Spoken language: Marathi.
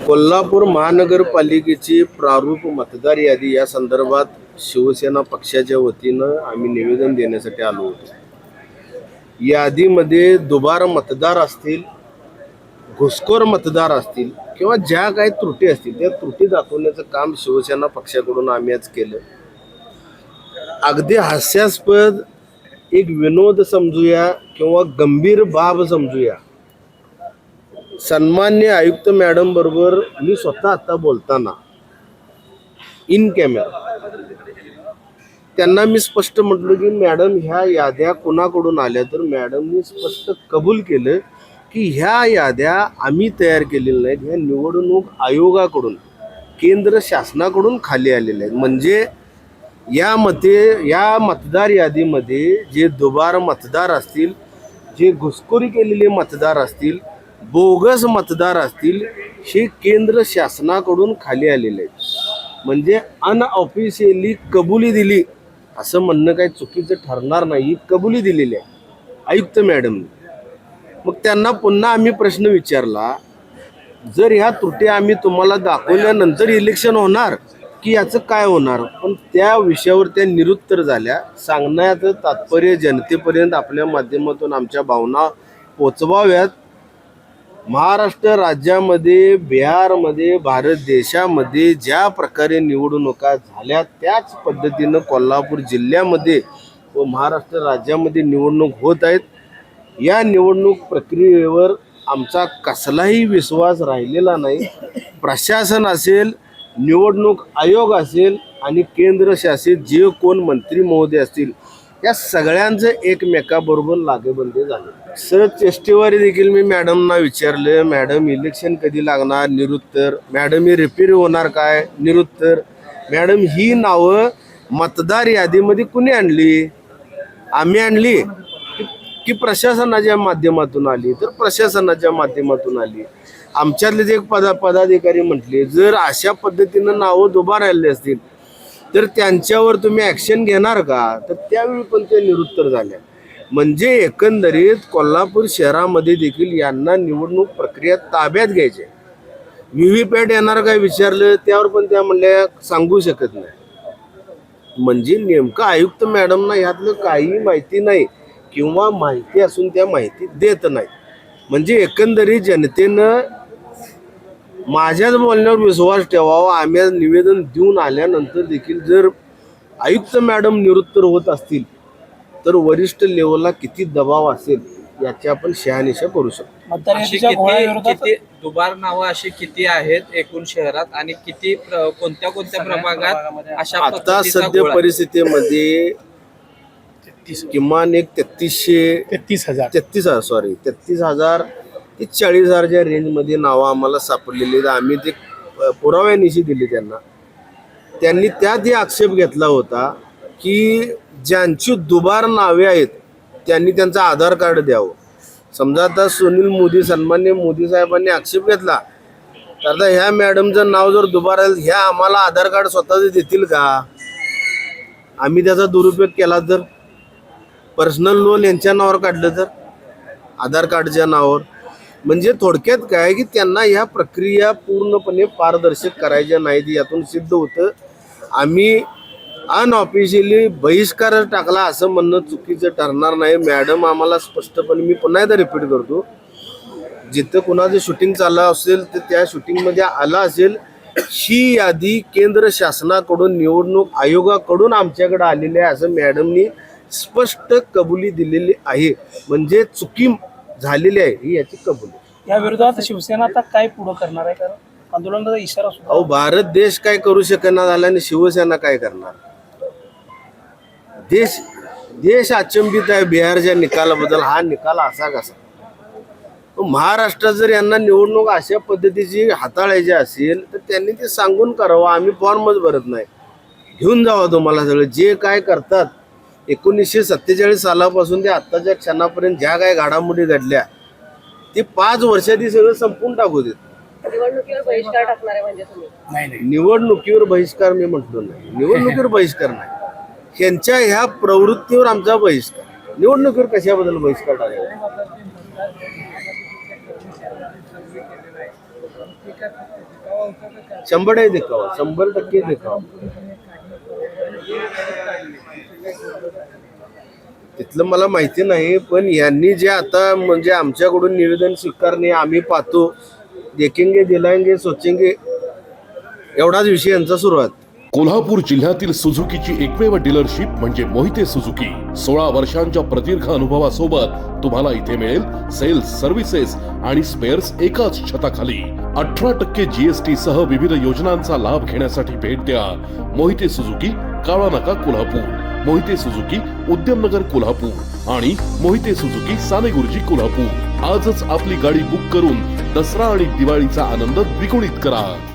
कोल्हापूर महानगरपालिकेची प्रारूप मतदार यादी या संदर्भात शिवसेना पक्षाच्या वतीनं आम्ही निवेदन देण्यासाठी आलो होतो। यादीमध्ये दुबार मतदार असतील, घुसखोर मतदार असतील किंवा ज्या काही त्रुटी असतील त्या त्रुटी दाखवण्याचं काम शिवसेना पक्षाकडून आम्ही आज केलं। अगदी हास्यास्पद एक विनोद समजूया किंवा गंभीर बाब समजूया। सन्मान्य आयुक्त मॅडम बरोबर मी स्वतः आता बोलताना इन कॅमेरा त्यांना मी स्पष्ट म्हटलं की मॅडम ह्या याद्या कोणाकडून आल्या, तर मॅडमनी स्पष्ट कबूल केलं की ह्या याद्या आम्ही तयार केलेल्या नाहीत, ह्या निवडणूक आयोगाकडून केंद्र शासनाकडून खाली आलेल्या आहेत। म्हणजे या मतदार यादीमध्ये जे दुबार मतदार असतील, जे घुसखोरी केलेले मतदार असतील, बोगस मतदार असतील, हे केंद्र शासनाकडून खाली आलेले आहेत। म्हणजे अनऑफिशियली कबुली दिली असं म्हणणं काही चुकीचं ठरणार नाही, कबुली दिलेली आहे आयुक्त मॅडमने। मग त्यांना पुन्हा आम्ही प्रश्न विचारला, जर ह्या त्रुटी आम्ही तुम्हाला दाखवल्यानंतर इलेक्शन होणार की याचं काय होणार? पण त्या विषयावर त्या निरुत्तर झाल्या। सांगण्याचं तात्पर्य जनतेपर्यंत आपल्या माध्यमातून आमच्या भावना पोचवाव्यात। महाराष्ट्र राज्यामध्ये, बिहारमध्ये, भारत देशामध्ये ज्या प्रकारे निवडणुका झाल्या त्याच पद्धतीनं कोल्हापूर जिल्ह्यामध्ये व महाराष्ट्र राज्यामध्ये निवडणूक होत आहेत। या निवडणूक प्रक्रियेवर आमचा कसलाही विश्वास राहिलेला नाही। प्रशासन असेल, निवडणूक आयोग असेल आणि केंद्र शासित जे कोण मंत्री महोदय असतील, या सगळ्यांचं एकमेकाबरोबर लागेबंदे झाले। सर चेष्टेवारी देखील मी मॅडमना विचारलं, मॅडम इलेक्शन कधी लागणार? निरुत्तर. मॅडम ही रिपेअर होणार काय? निरुत्तर. मॅडम ही नावं मतदार यादीमध्ये कुणी आणली? आम्ही आणली की प्रशासनाच्या माध्यमातून आली? तर प्रशासनाच्या माध्यमातून आली। आमच्यातले जे पदाधिकारी म्हटले, जर अशा पद्धतीनं नावं दुबार आले असतील तर त्यांच्यावर तुम्ही ॲक्शन घेणार का? तर त्यावेळी पण ते निरुत्तर झाल्या। म्हणजे एकंदरीत कोल्हापूर शहरामध्ये देखील यांना निवडणूक प्रक्रिया ताब्यात घ्यायची। व्हीव्हीपॅट येणार काय विचारलं, त्यावर पण त्या म्हणल्या सांगू शकत नाही। म्हणजे नेमकं आयुक्त मॅडमना ह्यातलं काही माहिती नाही किंवा माहिती असून त्या माहिती देत नाही। म्हणजे एकंदरीत जनतेनं माझ्याच बोलण्यावर विश्वास ठेवावा। आम्ही निवेदन देऊन आल्यानंतर देखील जर आयुक्त मॅडम निरुत्तर होत असतील तर वरिष्ठ लेवलला किती दबाव असेल याची आपण शहानिशा करू शकतो। किती दुबार नावं अशी किती आहेत एकूण शहरात आणि किती कोणत्या प्रभागात अशा आता सध्या परिस्थितीमध्ये किमान एक 33,000 ते 40,000च्या रेंजमध्ये नावं आम्हाला सापडलेली आहेत। आम्ही ते पुराव्यानिशी दिली त्यांना। त्यांनी त्यातही आक्षेप घेतला होता की ज्यांची दुबार नावे आहेत त्यांनी त्यांचं आधार कार्ड द्यावं। समजा आता सुनील मोदी, सन्मान्य मोदी साहेबांनी आक्षेप घेतला तर आता ह्या मॅडमचं नाव जर दुबार आलं, ह्या आम्हाला आधार कार्ड स्वतःच देतील का? आम्ही त्याचा दुरुपयोग केला तर, पर्सनल लोन यांच्या नावावर काढलं तर, आधार कार्डच्या नावावर। म्हणजे थोडक्यात काय की त्यांना ह्या प्रक्रिया पूर्णपणे पारदर्शक करायच्या नाहीत, यातून सिद्ध होतं। आम्ही अनऑफिशियली बहिष्कार टाकला असं म्हणणं चुकीचं ठरणार नाही। मॅडम आम्हाला स्पष्टपणे, मी पुन्हा एकदा रिपीट करतो, जिथं कुणाचं शूटिंग चाललं असेल तर त्या शूटिंगमध्ये आलं असेल, ही यादी केंद्र शासनाकडून, निवडणूक आयोगाकडून आमच्याकडे आलेली आहे असं मॅडमनी स्पष्ट कबुली दिलेली आहे। म्हणजे चुकी झालेली आहे ही याची कबुली। या विरोधात शिवसेना आता काय पुढे करणार आहे? कारण आंदोलनाचा इशारा सुद्धा। अहो, भारत देश काय करू शकणार झाला आणि शिवसेना काय करणार? देश अचंबित आहे बिहारच्या निकालाबद्दल। हा निकाल असा कसा? महाराष्ट्रात जर यांना निवडणूक अशा पद्धतीची हाताळायची असेल तर त्यांनी ते सांगून करावं। आम्ही फॉर्मच भरत नाही, घेऊन जावं तुम्हाला सगळं जे काय करतात। 1947 सालापासून ते आत्ताच्या क्षणापर्यंत ज्या काय घडामोडी घडल्या ते 5 वर्षात सगळं संपून टाकू देत। निवडणुकीवर बहिष्कार टाकणार आहे म्हणजे तुम्ही? नाही, निवडणुकीवर बहिष्कार मी म्हटलो नाही, निवडणुकीवर बहिष्कार नाही, त्यांच्या ह्या प्रवृत्तीवर आमचा बहिष्कार। निवडणुकीवर कशाबद्दल बहिष्कार टाकायचा? 100% देखावा, 100% देखावा. तिथलं मला माहिती नाही, पण यांनी जे आता म्हणजे आमच्याकडून निवेदन स्वीकारणे, आम्ही पाहतो, देखेंगे दिलाएंगे सोचेंगे, एवढाच विषय यांचा सुरू आहे. कोल्हापूर जिल्ह्यातील सुझुकीची एकमेव डीलरशिप म्हणजे मोहिते सुझुकी. 16 वर्षांच्या प्रदीर्घ अनुभवासोबत तुम्हाला इथे मिळेल सेल्स, सर्व्हिसेस आणि स्पेअर्स एकाच छताखाली. 18% GST सह विविध योजनांचा लाभ घेण्यासाठी भेट द्या. मोहिते सुझुकी, काळा नाका, कोल्हापूर. मोहिते सुझुकी, उद्यमनगर, कोल्हापूर आणि मोहिते सुझुकी, सानेगुरुजी, कोल्हापूर. आजच आपली गाडी बुक करून दसरा आणि दिवाळीचा आनंद द्विगुणित करा.